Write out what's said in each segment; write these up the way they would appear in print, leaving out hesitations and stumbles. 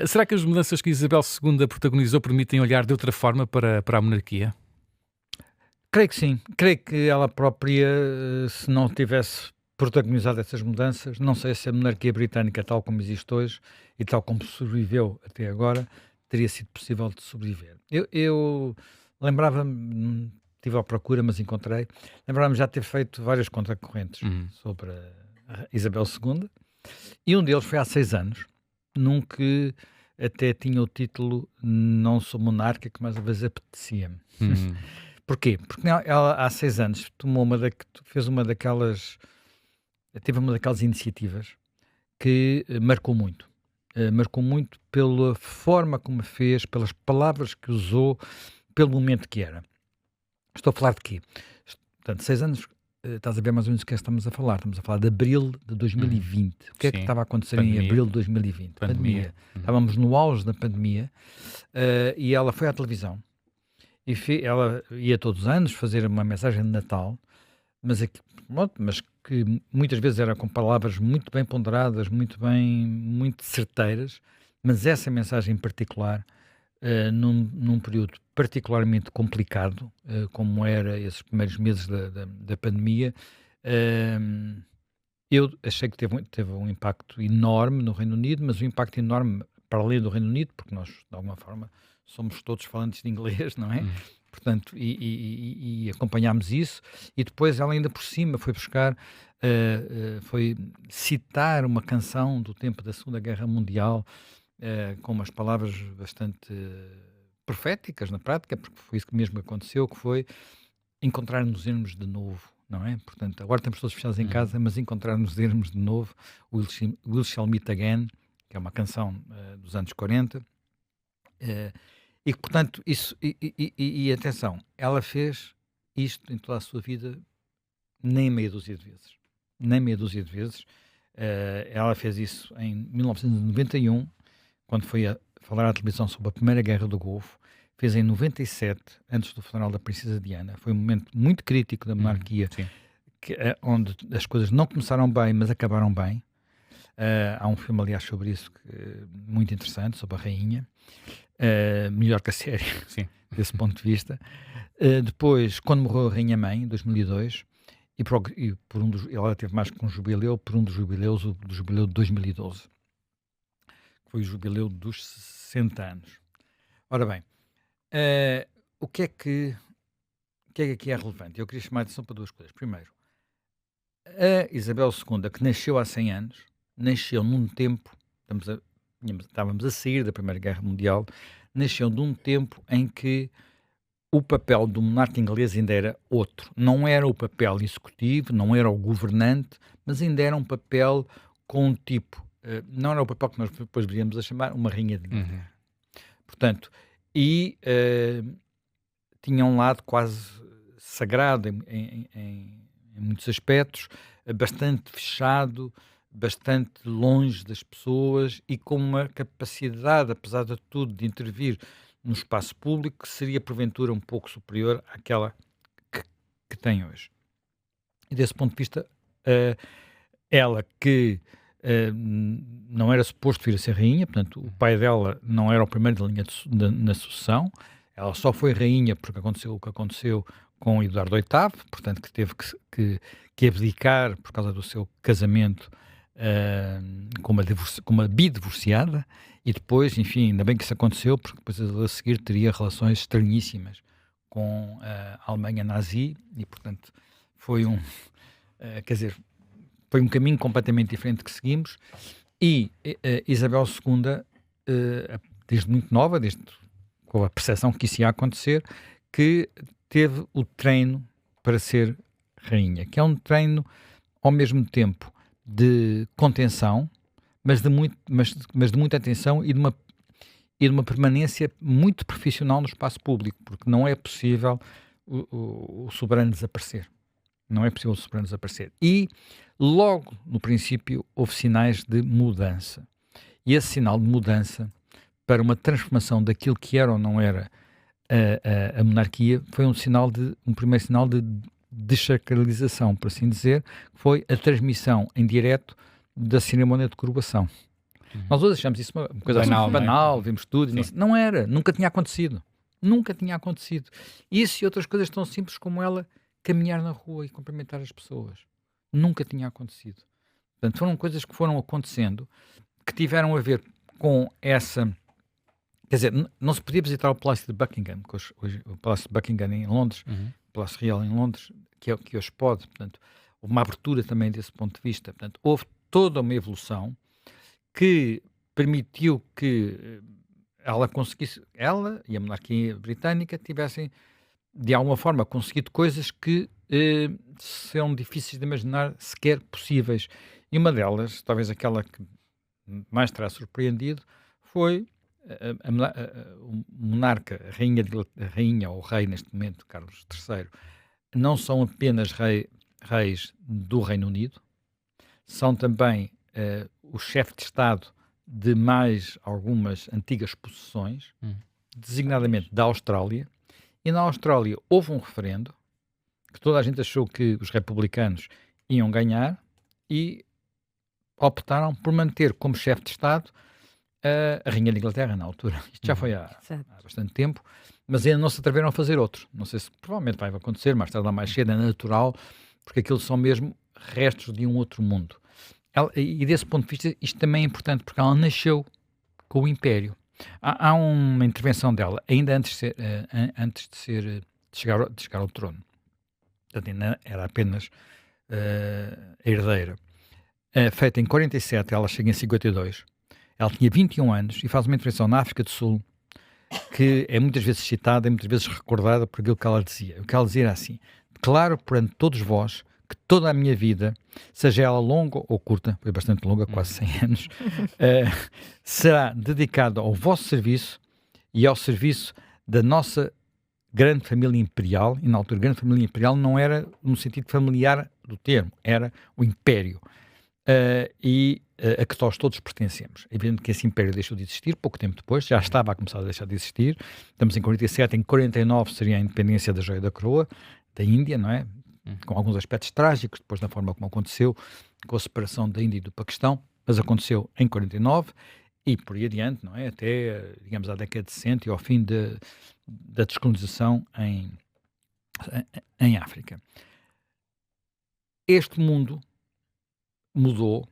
Será que as mudanças que Isabel II protagonizou permitem olhar de outra forma para a monarquia? Creio que sim. Creio que ela própria, se não tivesse protagonizado essas mudanças, não sei se a monarquia britânica, tal como existe hoje e tal como sobreviveu até agora, teria sido possível de sobreviver. Eu lembrava-me, estive à procura, mas encontrei, lembrava-me já ter feito vários contracorrentes Uhum. sobre a Isabel II, e um deles foi há 6 anos, num que até tinha o título Não Sou Monárquico, mas às vezes apetecia-me. Hum. Porquê? Porque ela há 6 anos tomou fez uma daquelas, teve uma daquelas iniciativas que marcou muito pela forma como fez, pelas palavras que usou, pelo momento que era. Estou a falar de quê? Portanto, 6 anos, estás a ver mais ou menos o que é que estamos a falar de abril de Uhum. 2020. O que é que Sim. estava a acontecer em Pandemia. abril de 2020? Pandemia. Pandemia. Uhum. Estávamos no auge da pandemia, e ela foi à televisão e ela ia todos os anos fazer uma mensagem de Natal, mas pronto, mas que muitas vezes era com palavras muito bem ponderadas, muito certeiras, mas essa mensagem em particular, num período particularmente complicado, como era esses primeiros meses da pandemia, hum, eu achei que teve um impacto enorme no Reino Unido, mas um impacto enorme para além do Reino Unido, porque nós, de alguma forma, somos todos falantes de inglês, não é? Uhum. Portanto, e acompanhámos isso, e depois ela ainda por cima foi buscar, foi citar uma canção do tempo da Segunda Guerra Mundial, com umas palavras bastante proféticas na prática, porque foi isso que mesmo aconteceu, que foi encontrar-nos-emos de novo, não é? Portanto, agora estamos todos fechados em Uhum. casa, mas encontrar-nos-irmos de novo, We'll Shall Meet Again, que é uma canção dos anos 40, eh, e que, portanto, isso, e atenção, ela fez isto em toda a sua vida nem meia dúzia de vezes. Nem meia dúzia de vezes. Ela fez isso em 1991, quando foi a falar à televisão sobre a Primeira Guerra do Golfo. Fez em 97, antes do funeral da Princesa Diana. Foi um momento muito crítico da Uhum. monarquia, Sim. onde as coisas não começaram bem, mas acabaram bem. Há um filme, aliás, sobre isso, muito interessante, sobre a rainha. Melhor que a série, Sim. desse ponto de vista. Depois, quando morreu a Rainha Mãe, em 2002, e por ela teve mais que um jubileu, por um dos jubileus, o do jubileu de 2012, que foi o jubileu dos 60 anos. Ora bem, eh, o que é que, o que é que aqui é relevante? Eu queria chamar a atenção para duas coisas. Primeiro, a Isabel II, que nasceu há 100 anos, nasceu num tempo, estávamos a sair da Primeira Guerra Mundial, nasceu num tempo em que o papel do monarca inglês ainda era outro. Não era o papel executivo, não era o governante, mas ainda era um papel com um tipo, não era o papel que nós depois viríamos a chamar uma rainha de Uhum. Inglaterra. Portanto, e tinha um lado quase sagrado em muitos aspectos, bastante fechado, bastante longe das pessoas e com uma capacidade, apesar de tudo, de intervir no espaço público que seria porventura um pouco superior àquela que, que tem hoje. E desse ponto de vista, eh, ela que não era suposto vir a ser rainha, portanto, o pai dela não era o primeiro da linha na sucessão, ela só foi rainha porque aconteceu o que aconteceu com Eduardo VIII, portanto, que teve que abdicar por causa do seu casamento com uma bidivorciada, e depois, enfim, ainda bem que isso aconteceu, porque depois ele a seguir teria relações estranhíssimas com a Alemanha nazi, e portanto foi quer dizer, foi um caminho completamente diferente que seguimos, e Isabel II, desde muito nova, desde com a percepção que isso ia acontecer, que teve o treino para ser rainha, que é um treino ao mesmo tempo de contenção, mas de muita atenção e de uma permanência muito profissional no espaço público, porque não é possível o soberano desaparecer. Não é possível o soberano desaparecer. E logo no princípio houve sinais de mudança. E esse sinal de mudança para uma transformação daquilo que era ou não era a monarquia foi um primeiro sinal de desacralização, por assim dizer, que foi a transmissão em direto da cerimónia de coroação. Nós hoje achamos isso uma coisa Banal, assim, não é? banal, vimos tudo. Não era, nunca tinha acontecido. Nunca tinha acontecido. Isso e outras coisas tão simples como ela caminhar na rua e cumprimentar as pessoas. Nunca tinha acontecido. Portanto, foram coisas que foram acontecendo, que tiveram a ver com essa. Quer dizer, não se podia visitar o Palácio de Buckingham, que hoje, o Palácio de Buckingham em Londres, o Palácio Real em Londres, que é o que hoje pode. Portanto, houve uma abertura também desse ponto de vista. Portanto, houve toda uma evolução que permitiu que ela conseguisse, ela e a monarquia britânica tivessem, de alguma forma, conseguido coisas que são difíceis de imaginar sequer possíveis. E uma delas, talvez aquela que mais terá surpreendido, foi o monarca, a rainha ou rei neste momento, Carlos III, não são apenas reis do Reino Unido, são também o chefe de Estado de mais algumas antigas possessões, designadamente da Austrália, e na Austrália houve um referendo que toda a gente achou que os republicanos iam ganhar e optaram por manter como chefe de Estado a Rainha de Inglaterra na altura. Isto já foi há bastante tempo, mas ainda não se atreveram a fazer outro. Não sei se provavelmente vai acontecer, mais tarde ou mais cedo, é natural, porque aquilo são mesmo restos de um outro mundo. E desse ponto de vista, isto também é importante, porque ela nasceu com o Império. Há uma intervenção dela, ainda antes de chegar ao trono. Portanto, ainda era apenas a herdeira. Feita em 47, ela chega em 52. Ela tinha 21 anos e faz uma intervenção na África do Sul que é muitas vezes citada e muitas vezes recordada por aquilo que ela dizia. O que ela dizia era assim: declaro perante todos vós que toda a minha vida, seja ela longa ou curta, foi bastante longa, quase 100 anos, será dedicada ao vosso serviço e ao serviço da nossa grande família imperial. E na altura, grande família imperial não era no sentido familiar do termo, era o Império. A que nós todos pertencemos. É evidente que esse império deixou de existir pouco tempo depois, já estava a começar a deixar de existir. Estamos em 47, em 49 seria a independência da joia da coroa, da Índia, não é? Com alguns aspectos trágicos, depois da forma como aconteceu, com a separação da Índia e do Paquistão, mas aconteceu em 49 e por aí adiante, não é? Até, digamos, à década de 60 e ao fim da descolonização em África. Este mundo mudou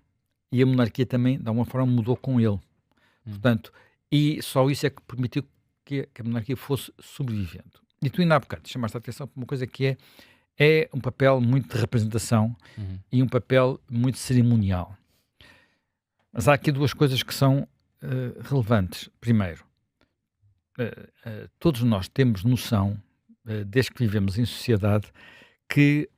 e a monarquia também, de alguma forma, mudou com ele. Portanto, e só isso é que permitiu que a monarquia fosse sobrevivendo. E tu ainda há bocado chamaste a atenção para uma coisa que é um papel muito de representação e um papel muito cerimonial. Mas há aqui duas coisas que são relevantes. Primeiro, todos nós temos noção, desde que vivemos em sociedade, que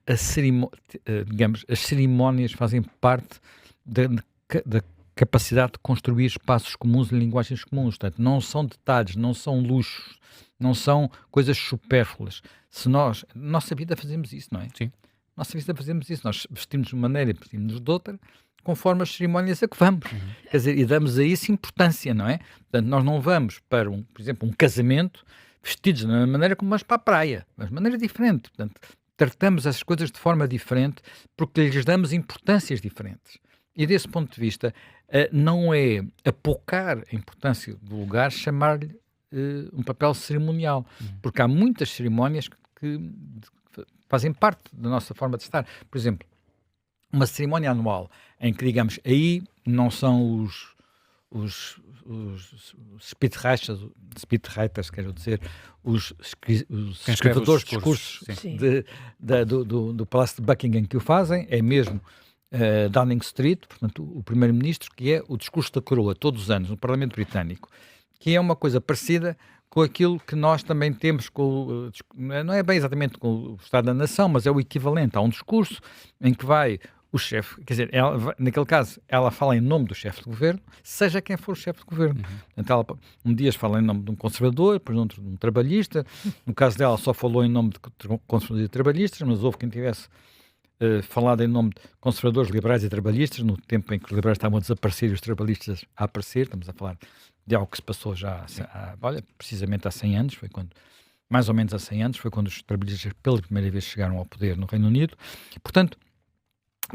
digamos, as cerimónias fazem parte da capacidade de construir espaços comuns e linguagens comuns. Portanto, não são detalhes, não são luxos, não são coisas supérfluas. Se nossa vida fazemos isso, não é? Sim. Nossa vida fazemos isso. Nós vestimos de uma maneira e vestimos de outra, conforme as cerimónias a que vamos. Quer dizer, e damos a isso importância, não é? Portanto, nós não vamos para, por exemplo, um casamento vestidos da mesma maneira como vamos para a praia, mas de maneira diferente. Portanto, tratamos essas coisas de forma diferente porque lhes damos importâncias diferentes. E desse ponto de vista, não é apocar a importância do lugar chamar-lhe um papel cerimonial, porque há muitas cerimónias que fazem parte da nossa forma de estar. Por exemplo, uma cerimónia anual em que, digamos, aí não são os speechwriters, quero dizer, os escrevedores de discursos do Palácio de Buckingham que o fazem, é mesmo Downing Street, portanto, o primeiro-ministro, que é o discurso da coroa, todos os anos, no Parlamento Britânico, que é uma coisa parecida com aquilo que nós também temos, não é bem exatamente com o Estado da Nação, mas é o equivalente a um discurso em que vai o chefe, quer dizer, naquele caso, ela fala em nome do chefe de governo, seja quem for o chefe de governo. Portanto, um dia fala em nome de um conservador, depois outro de um trabalhista. No caso dela, só falou em nome de conservadores e trabalhistas, mas houve quem tivesse falado em nome de conservadores, liberais e trabalhistas, no tempo em que os liberais estavam a desaparecer e os trabalhistas a aparecer. Estamos a falar de algo que se passou já, precisamente há 100 anos, mais ou menos há 100 anos, foi quando os trabalhistas pela primeira vez chegaram ao poder no Reino Unido. Portanto,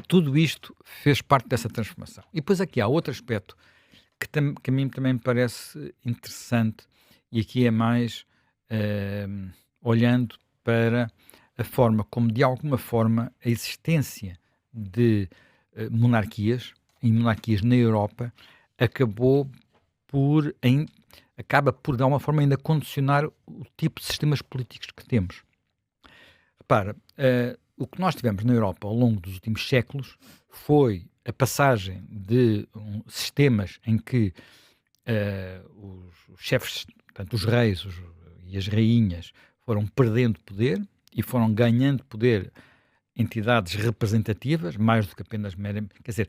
tudo isto fez parte dessa transformação. E depois aqui há outro aspecto que a mim também me parece interessante, e aqui é mais olhando para a forma como, de alguma forma, a existência de monarquias, e monarquias na Europa, acabou por, acaba por, de alguma forma, ainda condicionar o tipo de sistemas políticos que temos. Repara, o que nós tivemos na Europa ao longo dos últimos séculos foi a passagem de sistemas em que os chefes, portanto, os reis e as rainhas foram perdendo poder e foram ganhando poder entidades representativas, mais do que apenas meramente. Quer dizer,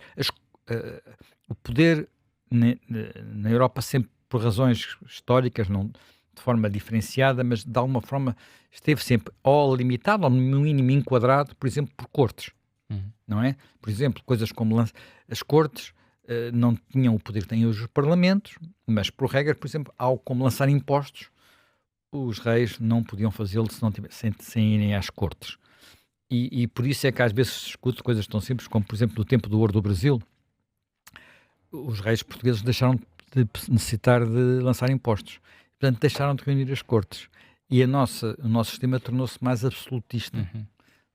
o poder na Europa, sempre por razões históricas, não de forma diferenciada, mas de alguma forma esteve sempre ou limitado ou no mínimo enquadrado, por exemplo, por cortes. Não é? Por exemplo, coisas como as cortes não tinham o poder que têm hoje os parlamentos, mas por regra, por exemplo, ao como lançar impostos, os reis não podiam fazê-lo sem irem às cortes. E por isso é que às vezes se escuta coisas tão simples como, por exemplo, no tempo do ouro do Brasil, os reis portugueses deixaram de necessitar de lançar impostos. Portanto, deixaram de reunir as cortes. E o nosso sistema tornou-se mais absolutista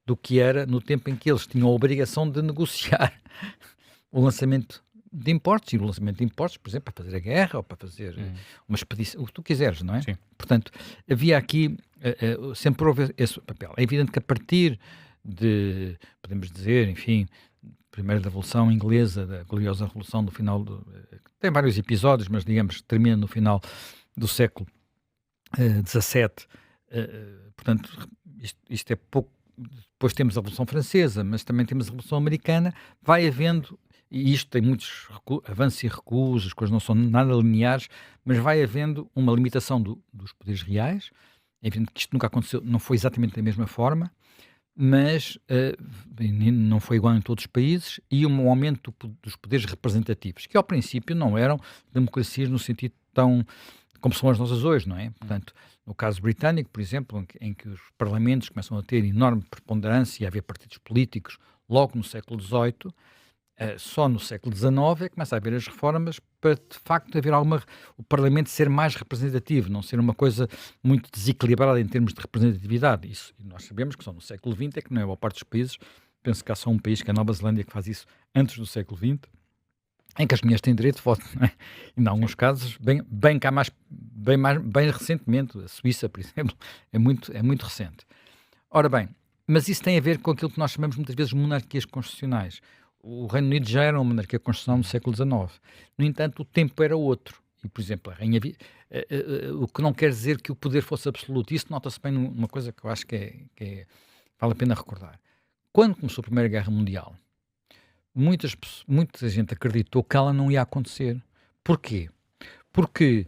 do que era no tempo em que eles tinham a obrigação de negociar o lançamento de impostos. E o lançamento de impostos, por exemplo, para fazer a guerra ou para fazer uma expedição, o que tu quiseres, não é? Sim. Portanto, havia aqui, sempre houve esse papel. É evidente que a partir de, podemos dizer, enfim, primeira da Revolução Inglesa, da gloriosa Revolução do final, tem vários episódios, mas digamos, termina no final do século XVII, portanto, isto é pouco. Depois temos a Revolução Francesa, mas também temos a Revolução Americana. Vai havendo, e isto tem muitos avanços e recuos, as coisas não são nada lineares, mas vai havendo uma limitação dos poderes reais. É evidente que isto nunca aconteceu, não foi exatamente da mesma forma, mas não foi igual em todos os países, e um aumento dos poderes representativos, que ao princípio não eram democracias no sentido tão como são as nossas hoje, não é? Portanto, no caso britânico, por exemplo, em que os parlamentos começam a ter enorme preponderância e a haver partidos políticos logo no século XVIII, só no século XIX é que começa a haver as reformas para, de facto, haver o Parlamento ser mais representativo, não ser uma coisa muito desequilibrada em termos de representatividade. Isso, e nós sabemos que só no século XX é que não é a maior parte dos países, penso que há só um país, que é a Nova Zelândia, que faz isso antes do século XX, em que as mulheres têm direito de voto, não é? E em alguns casos, bem recentemente, a Suíça, por exemplo, é muito recente. Ora bem, mas isso tem a ver com aquilo que nós chamamos muitas vezes de monarquias constitucionais. O Reino Unido já era uma monarquia constitucional no século XIX. No entanto, o tempo era outro. E, por exemplo, a rainha... o que não quer dizer que o poder fosse absoluto. Isso nota-se bem numa coisa que eu acho que vale a pena recordar. Quando começou a Primeira Guerra Mundial, muita gente acreditou que ela não ia acontecer. Porquê? Porque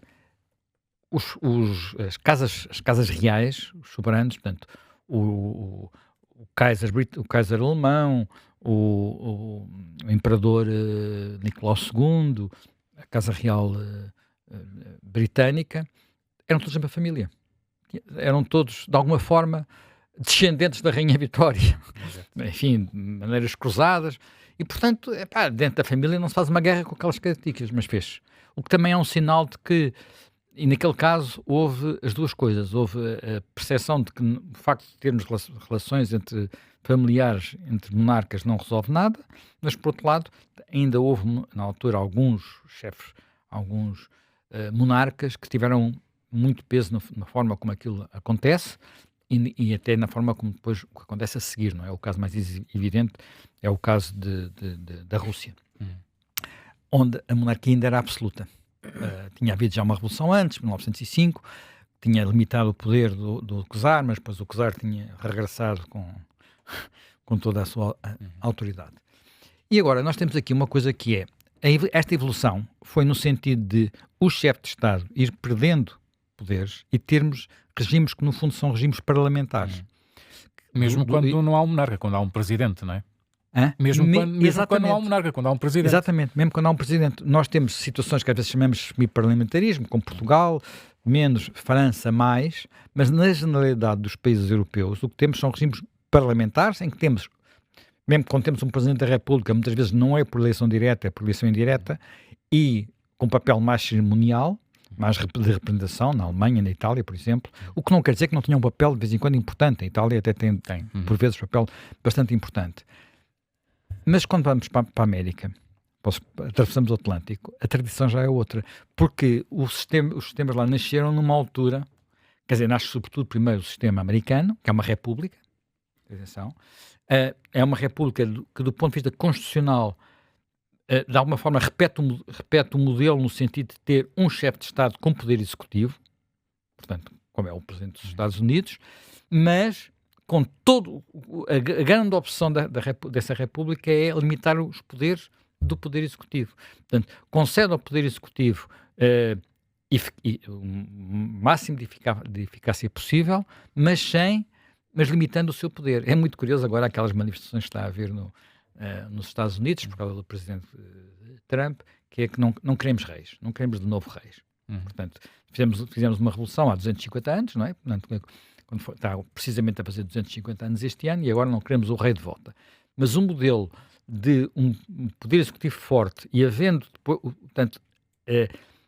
as casas reais, os soberanos, portanto, o Kaiser alemão, o Imperador Nicolau II, a Casa Real Britânica, eram todos da mesma família. Eram todos, de alguma forma, descendentes da Rainha Vitória. Enfim, de maneiras cruzadas. E, portanto, dentro da família não se faz uma guerra com aquelas características, mas fez. O que também é um sinal de que, e naquele caso, houve as duas coisas. Houve a percepção de que o facto de termos relações entre familiares, entre monarcas, não resolve nada, mas, por outro lado, ainda houve, na altura, alguns chefes, alguns monarcas que tiveram muito peso na forma como aquilo acontece, e até na forma como depois o que acontece a seguir, não é? O caso mais evidente é o caso da Rússia, onde a monarquia ainda era absoluta. Tinha havido já uma revolução antes, 1905, tinha limitado o poder do czar, mas depois o czar tinha regressado com toda a sua autoridade. E agora nós temos aqui uma coisa que é, esta evolução foi no sentido de o chefe de Estado ir perdendo poderes e termos regimes que no fundo são regimes parlamentares. Mesmo quando não há um monarca, quando há um presidente, não é? Mesmo quando não há um monarca, quando há um presidente. Exatamente, mesmo quando há um presidente. Nós temos situações que às vezes chamamos de semi-parlamentarismo, como Portugal, menos, França mais, mas na generalidade dos países europeus o que temos são regimes parlamentares em que temos, mesmo quando temos um Presidente da República, muitas vezes não é por eleição direta, é por eleição indireta, e com um papel mais cerimonial, mais de representação, na Alemanha, na Itália, por exemplo, o que não quer dizer que não tenha um papel de vez em quando importante. A Itália até tem por vezes, um papel bastante importante. Mas quando vamos para a América, atravessamos o Atlântico, a tradição já é outra, porque os sistemas lá nasceram numa altura, quer dizer, nasce sobretudo primeiro o sistema americano, que é uma república, atenção, é uma república que do ponto de vista constitucional de alguma forma repete o modelo no sentido de ter um chefe de Estado com poder executivo, portanto, como é o Presidente dos Estados Unidos, mas com a grande opção dessa república é limitar os poderes do poder executivo. Portanto, concede ao poder executivo o máximo de eficácia possível, mas limitando o seu poder. É muito curioso agora aquelas manifestações que está a haver nos Estados Unidos, por causa do presidente Trump, que é que não queremos reis, não queremos de novo reis. Portanto, fizemos uma revolução há 250 anos, não é? Portanto, está precisamente a fazer 250 anos este ano, e agora não queremos o rei de volta. Mas um modelo de um poder executivo forte e havendo, portanto,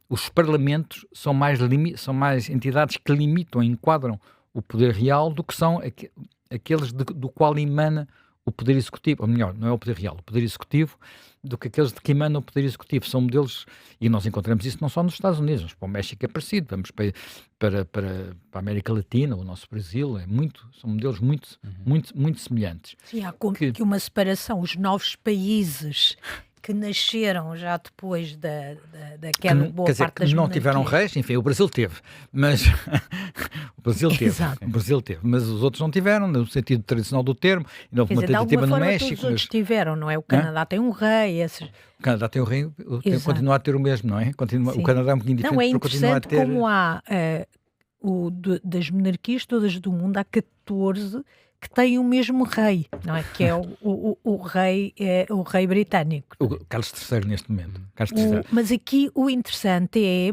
os parlamentos são mais entidades que limitam, enquadram o poder real do que são aqueles do qual emana o poder executivo, ou melhor, não é o poder real, o poder executivo, do que aqueles de que emanam o poder executivo. São modelos, e nós encontramos isso não só nos Estados Unidos, mas para o México é parecido, vamos para a América Latina, o nosso Brasil, são modelos muito semelhantes. Sim, há que uma separação, os novos países que nasceram já depois da queda de boa parte das monarquias. Não tiveram reis, enfim, o Brasil teve, mas o Brasil teve, mas os outros não tiveram, no sentido tradicional do termo, e houve uma tentativa no México. Os outros tiveram, não é? O Canadá tem um rei. O Canadá tem um rei, continua a ter o mesmo, não é? O Canadá é um pouquinho diferente, porque continua a ter... como há das monarquias todas do mundo, há 14 que tem o mesmo rei, não é? Que é o rei britânico. O Carlos III neste momento. Mas aqui o interessante é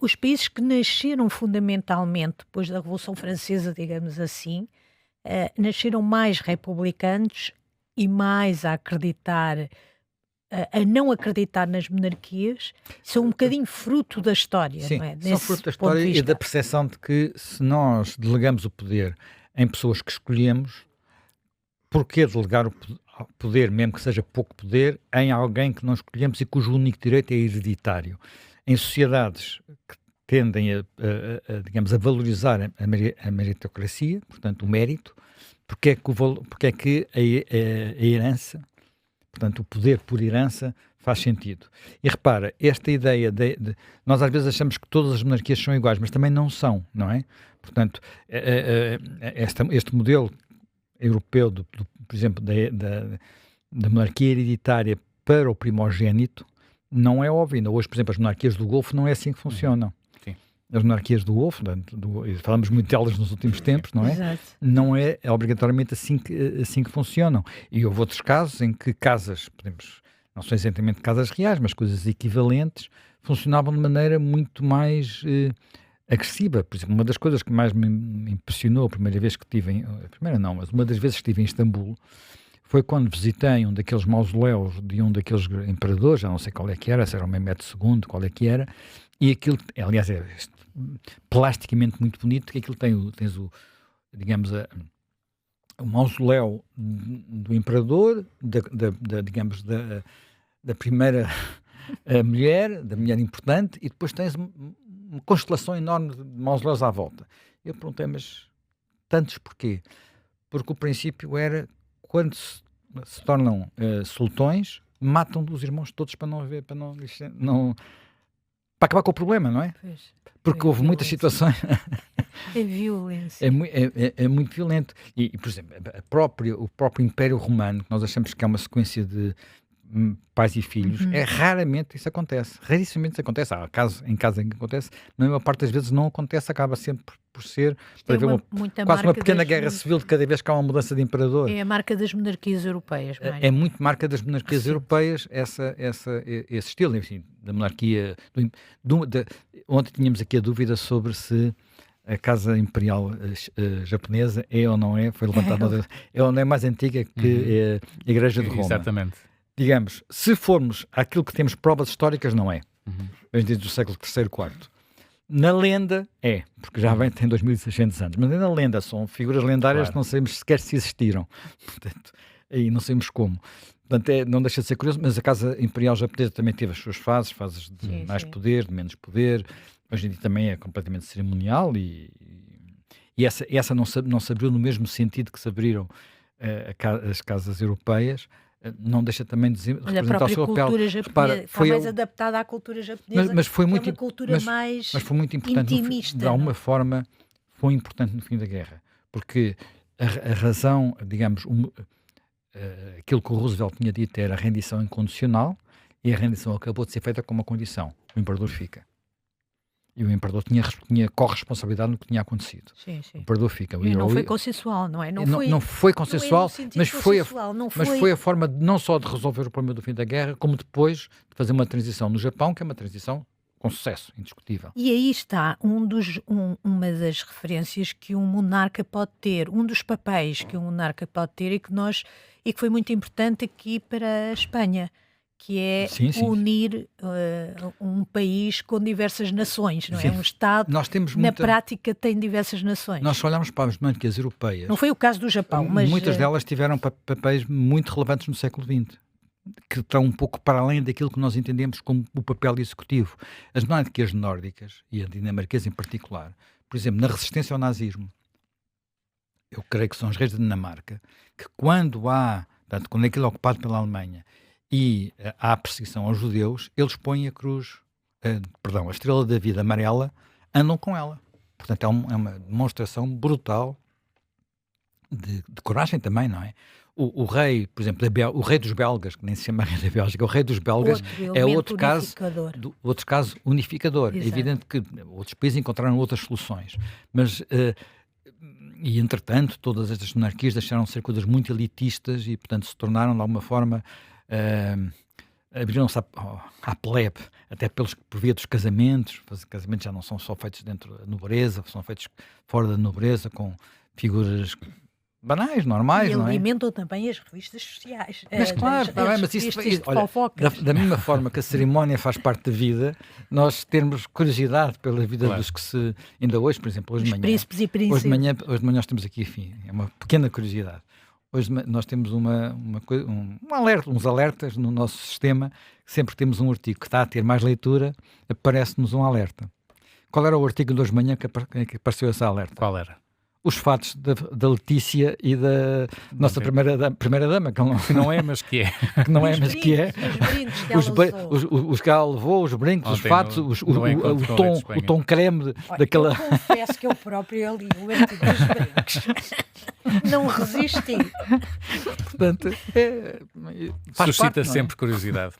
os países que nasceram fundamentalmente depois da Revolução Francesa, digamos assim, nasceram mais republicanos e mais a não acreditar nas monarquias, são um bocadinho fruto da história. Sim, não é? São fruto da história e da percepção de que se nós delegamos o poder em pessoas que escolhemos, porquê delegar o poder, mesmo que seja pouco poder, em alguém que não escolhemos e cujo único direito é hereditário? Em sociedades que tendem digamos, a valorizar a meritocracia, portanto, o mérito, porque é que a herança, portanto, o poder por herança faz sentido. E repara, esta ideia nós às vezes achamos que todas as monarquias são iguais, mas também não são, não é? Portanto, este modelo europeu, por exemplo, da monarquia hereditária para o primogênito, não é óbvio. Ainda hoje, por exemplo, as monarquias do Golfo não é assim que funcionam. Sim. As monarquias do Golfo, falamos muito delas nos últimos tempos, não é? Exato. Não é obrigatoriamente assim que funcionam. E houve outros casos em que casas, não são exatamente casas reais, mas coisas equivalentes, funcionavam de maneira muito mais agressiva. Por exemplo, uma das coisas que mais me impressionou a primeira vez que estive mas uma das vezes que estive em Istambul foi quando visitei um daqueles mausoléus de um daqueles imperadores, já não sei qual é que era, se era o Mehmed II, qual é que era, e aquilo, aliás, é plasticamente muito bonito, que aquilo tens digamos, o mausoléu do imperador, digamos, da primeira mulher, da mulher importante, e depois tens uma constelação enorme de mausoléus à volta. Eu perguntei, mas tantos porquê? Porque o princípio era, quando se tornam sultões, matam os irmãos todos para acabar com o problema, não é? Pois, porque houve muitas situações... É violência. É muito violento. E, por exemplo, o próprio Império Romano, que nós achamos que é uma sequência de pais e filhos, raramente isso acontece. Rarissimamente isso acontece. Há casos em que acontece, na maior parte das vezes não acontece, acaba sempre por ser para haver quase uma pequena guerra civil de cada vez que há uma mudança de imperador. É a marca das monarquias europeias. É muito marca das monarquias europeias esse estilo, enfim, da monarquia. Ontem tínhamos aqui a dúvida sobre se a Casa Imperial japonesa é ou não é, foi levantada, é ou não é mais antiga que a Igreja de Roma. Exatamente. Digamos, se formos àquilo que temos provas históricas, não é. vem desde o século III, IV. Na lenda porque já tem 2600 anos, mas na lenda são figuras lendárias que não sabemos sequer se existiram. Portanto, aí não sabemos como. Portanto, não deixa de ser curioso, mas a Casa Imperial Japonesa também teve as suas fases de mais poder, de menos poder. Hoje em dia também é completamente cerimonial e essa não se abriu no mesmo sentido que se abriram as casas europeias. Não deixa também de representar o seu papel. A cultura japonesa está mais adaptada à cultura japonesa, mas foi muito, é uma cultura mais mas foi muito importante, intimista. De alguma forma, foi importante no fim da guerra, porque a razão, digamos, aquilo que o Roosevelt tinha dito era a rendição incondicional, e a rendição acabou de ser feita com uma condição: o imperador fica. E o imperador tinha corresponsabilidade no que tinha acontecido. Sim. O imperador fica. E não foi consensual, não é? Não foi consensual, mas foi a forma não só de resolver o problema do fim da guerra, como depois de fazer uma transição no Japão, que é uma transição com sucesso, indiscutível. E aí está uma das referências que um monarca pode ter, um dos papéis que um monarca pode ter e que foi muito importante aqui para a Espanha, que é unir um país com diversas nações, não é? Um Estado, na prática, tem diversas nações. Nós olhamos para as monarquias europeias... Não foi o caso do Japão, mas... Muitas delas tiveram papéis muito relevantes no século XX, que estão um pouco para além daquilo que nós entendemos como o papel executivo. As monarquias nórdicas, e a dinamarquesa em particular, por exemplo, na resistência ao nazismo, eu creio que são os reis da Dinamarca, que quando aquilo é ocupado pela Alemanha, e há perseguição aos judeus, eles põem a estrela da vida amarela, andam com ela. Portanto, é uma demonstração brutal de coragem também, não é? O rei, por exemplo, o rei dos belgas, que nem se chama rei da Bélgica, o rei dos belgas é outro caso unificador. Exato. É evidente que outros países encontraram outras soluções, mas... E, entretanto, todas estas monarquias deixaram de ser coisas muito elitistas e, portanto, se tornaram, de alguma forma, abriram-se à plebe, até por via dos casamentos. Os casamentos já não são só feitos dentro da nobreza, são feitos fora da nobreza, com figuras banais, normais, não é? E alimentam também as revistas sociais. Mas claro, mas isso olha, da mesma forma que a cerimónia faz parte da vida, nós termos curiosidade pela vida dos que se... Ainda hoje, por exemplo, hoje de manhã... príncipes e princesas. Hoje de manhã nós temos aqui, enfim, é uma pequena curiosidade. Hoje nós temos uns alertas no nosso sistema, sempre que temos um artigo que está a ter mais leitura, aparece-nos um alerta. Qual era o artigo de hoje de manhã que apareceu esse alerta? Qual era? Os fatos da Letícia e da nossa primeira-dama, que não é, mas que é. Que não é, mas que é. Os que ela levou, os brincos, os fatos, o tom creme daquela... Eu confesso que eu próprio li o artigo dos brincos. Não resisti. Portanto, suscita sempre curiosidade.